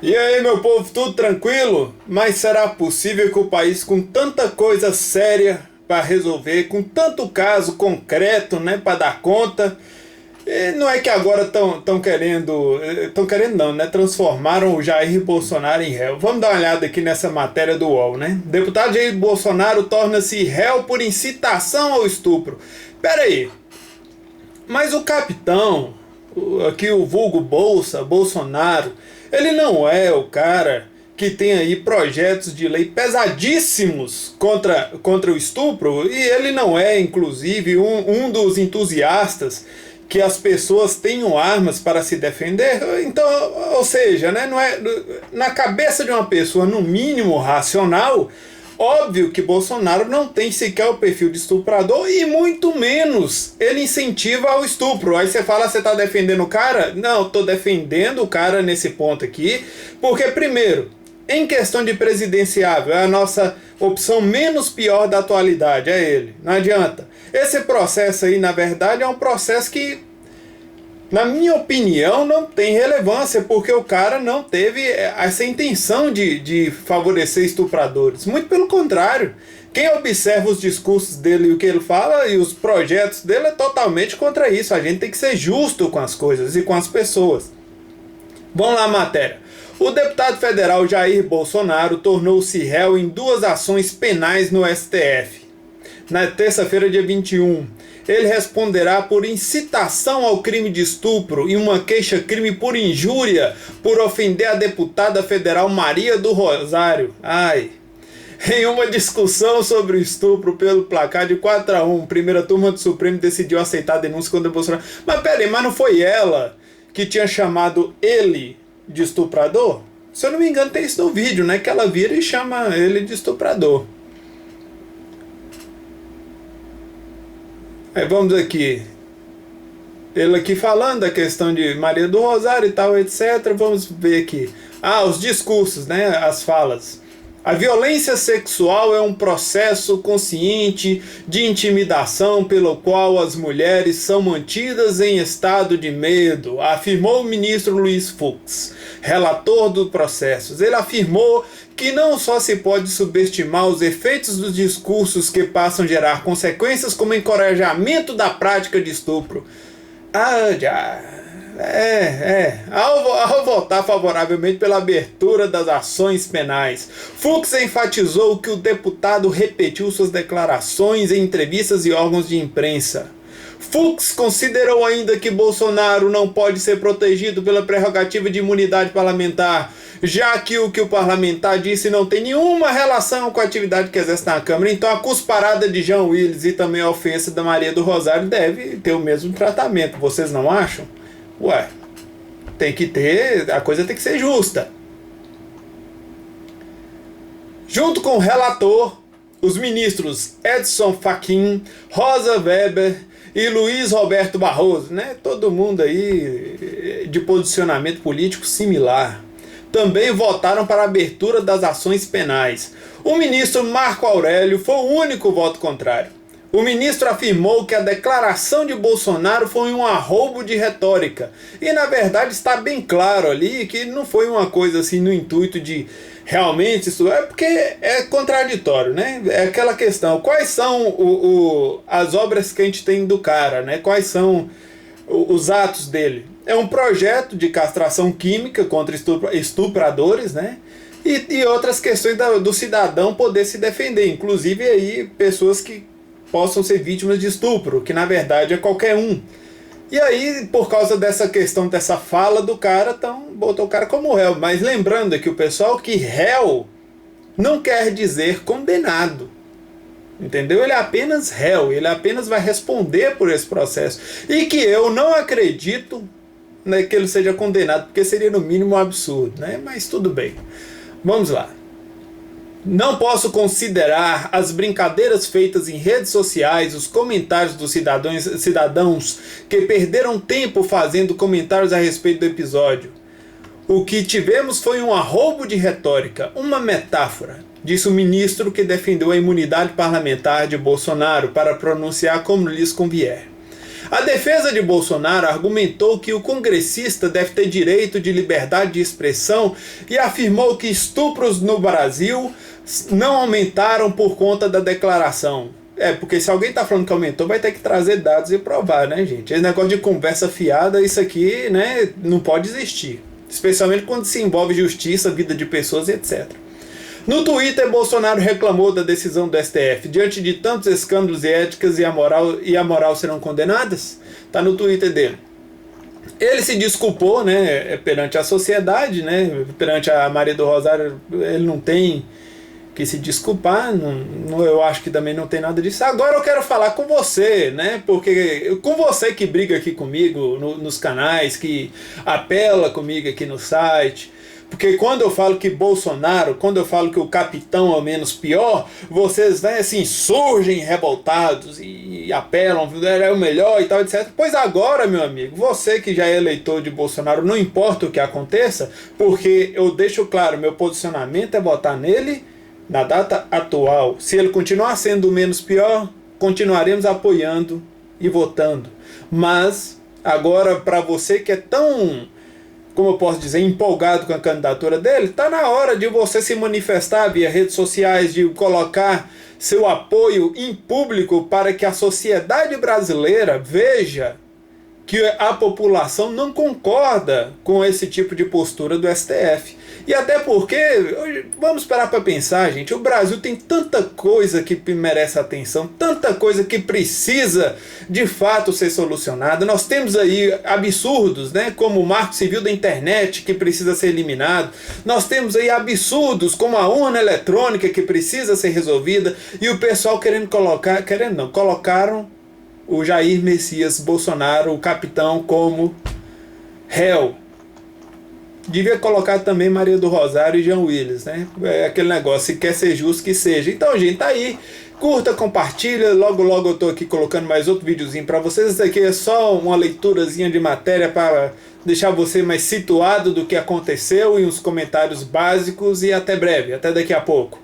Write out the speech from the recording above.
E aí, meu povo, tudo tranquilo? Mas será possível que o país, com tanta coisa séria para resolver, com tanto caso concreto, né, para dar conta, não é que agora estão querendo não, né, transformaram o Jair Bolsonaro em réu. Vamos dar uma olhada aqui nessa matéria do UOL, né? Deputado Jair Bolsonaro torna-se réu por incitação ao estupro. Pera aí, mas o capitão, aqui o vulgo Bolsonaro, ele não é o cara que tem aí projetos de lei pesadíssimos contra o estupro, e ele não é, inclusive, um dos entusiastas que as pessoas tenham armas para se defender. Então, ou seja, né, não é, na cabeça de uma pessoa, no mínimo racional, óbvio que Bolsonaro não tem sequer o perfil de estuprador e muito menos ele incentiva ao estupro. Aí você fala, você tá defendendo o cara? Não, tô defendendo o cara nesse ponto aqui, porque primeiro, em questão de presidenciável, é a nossa opção menos pior da atualidade, é ele. Não adianta. Esse processo aí, na verdade, é um processo que, na minha opinião, não tem relevância, porque o cara não teve essa intenção de favorecer estupradores. Muito pelo contrário. Quem observa os discursos dele e o que ele fala e os projetos dele é totalmente contra isso. A gente tem que ser justo com as coisas e com as pessoas. Vamos lá, matéria. O deputado federal Jair Bolsonaro tornou-se réu em 2 ações penais no STF. Na terça-feira, dia 21, ele responderá por incitação ao crime de estupro e uma queixa-crime por injúria por ofender a deputada federal Maria do Rosário. Em uma discussão sobre o estupro pelo placar de 4-1, primeira turma do Supremo decidiu aceitar a denúncia contra Bolsonaro. Mas peraí, mas não foi ela que tinha chamado ele de estuprador? Se eu não me engano, tem isso no vídeo, né? Que ela vira e chama ele de estuprador. Aí vamos aqui. Ele aqui falando da questão de Maria do Rosário e tal, etc. Vamos ver aqui. Os discursos, né? As falas. A violência sexual é um processo consciente de intimidação pelo qual as mulheres são mantidas em estado de medo, afirmou o ministro Luiz Fux, relator do processo. Ele afirmou que não só se pode subestimar os efeitos dos discursos que passam a gerar consequências como encorajamento da prática de estupro. Ao votar favoravelmente pela abertura das ações penais, Fux enfatizou que o deputado repetiu suas declarações em entrevistas e órgãos de imprensa. Fux considerou ainda que Bolsonaro não pode ser protegido pela prerrogativa de imunidade parlamentar, já que o parlamentar disse não tem nenhuma relação com a atividade que exerce na Câmara. Então a cusparada de Jean Willis e também a ofensa da Maria do Rosário deve ter o mesmo tratamento. Vocês não acham? Tem que ter, a coisa tem que ser justa. Junto com o relator, os ministros Edson Fachin, Rosa Weber e Luiz Roberto Barroso, né? Todo mundo aí de posicionamento político similar, também votaram para a abertura das ações penais. O ministro Marco Aurélio foi o único voto contrário. O ministro afirmou que a declaração de Bolsonaro foi um arroubo de retórica. E na verdade está bem claro ali que não foi uma coisa assim no intuito de realmente isso. É porque é contraditório, né? É aquela questão, quais são as obras que a gente tem do cara, né? Quais são os atos dele? É um projeto de castração química contra estupradores, né? E outras questões do cidadão poder se defender. Inclusive aí pessoas que possam ser vítimas de estupro, que na verdade é qualquer um. E aí, por causa dessa questão, dessa fala do cara, então botou o cara como réu. Mas lembrando que o pessoal que réu não quer dizer condenado. Entendeu? Ele é apenas réu, ele apenas vai responder por esse processo. E que eu não acredito, né, que ele seja condenado, porque seria no mínimo um absurdo, né? Mas tudo bem. Vamos lá. Não posso considerar as brincadeiras feitas em redes sociais, os comentários dos cidadãos que perderam tempo fazendo comentários a respeito do episódio. O que tivemos foi um arroubo de retórica, uma metáfora, disse o ministro que defendeu a imunidade parlamentar de Bolsonaro para pronunciar como lhes convier. A defesa de Bolsonaro argumentou que o congressista deve ter direito de liberdade de expressão e afirmou que estupros no Brasil não aumentaram por conta da declaração. Porque se alguém tá falando que aumentou, vai ter que trazer dados e provar, né, gente? Esse negócio de conversa fiada, isso aqui, né, não pode existir. Especialmente quando se envolve justiça, vida de pessoas e etc. No Twitter, Bolsonaro reclamou da decisão do STF. Diante de tantos escândalos e éticas e a moral serão condenadas? Tá no Twitter dele. Ele se desculpou, né, perante a sociedade, né, perante a Maria do Rosário, ele não tem que se desculpar, eu acho que também não tem nada disso. Agora eu quero falar com você, né? Porque com você que briga aqui comigo nos canais, que apela comigo aqui no site. Porque quando eu falo que Bolsonaro, quando eu falo que o capitão é o menos pior, vocês, né, assim, surgem revoltados e apelam, é o melhor e tal, etc. Pois agora, meu amigo, você que já é eleitor de Bolsonaro, não importa o que aconteça, porque eu deixo claro, meu posicionamento é votar nele na data atual. Se ele continuar sendo o menos pior, continuaremos apoiando e votando. Mas, agora, para você que é tão, como eu posso dizer, empolgado com a candidatura dele, está na hora de você se manifestar via redes sociais, de colocar seu apoio em público para que a sociedade brasileira veja que a população não concorda com esse tipo de postura do STF. E até porque, vamos parar para pensar, gente, o Brasil tem tanta coisa que merece atenção, tanta coisa que precisa de fato ser solucionada. Nós temos aí absurdos, né, como o Marco Civil da Internet, que precisa ser eliminado. Nós temos aí absurdos como a urna eletrônica, que precisa ser resolvida. E o pessoal colocaram o Jair Messias Bolsonaro, o capitão, como réu. Devia colocar também Maria do Rosário e Jean Willis, né? É aquele negócio, se quer ser justo, que seja. Então, gente, tá aí. Curta, compartilha. Logo, logo eu tô aqui colocando mais outro videozinho pra vocês. Isso aqui é só uma leiturazinha de matéria para deixar você mais situado do que aconteceu e uns comentários básicos. E até breve, até daqui a pouco.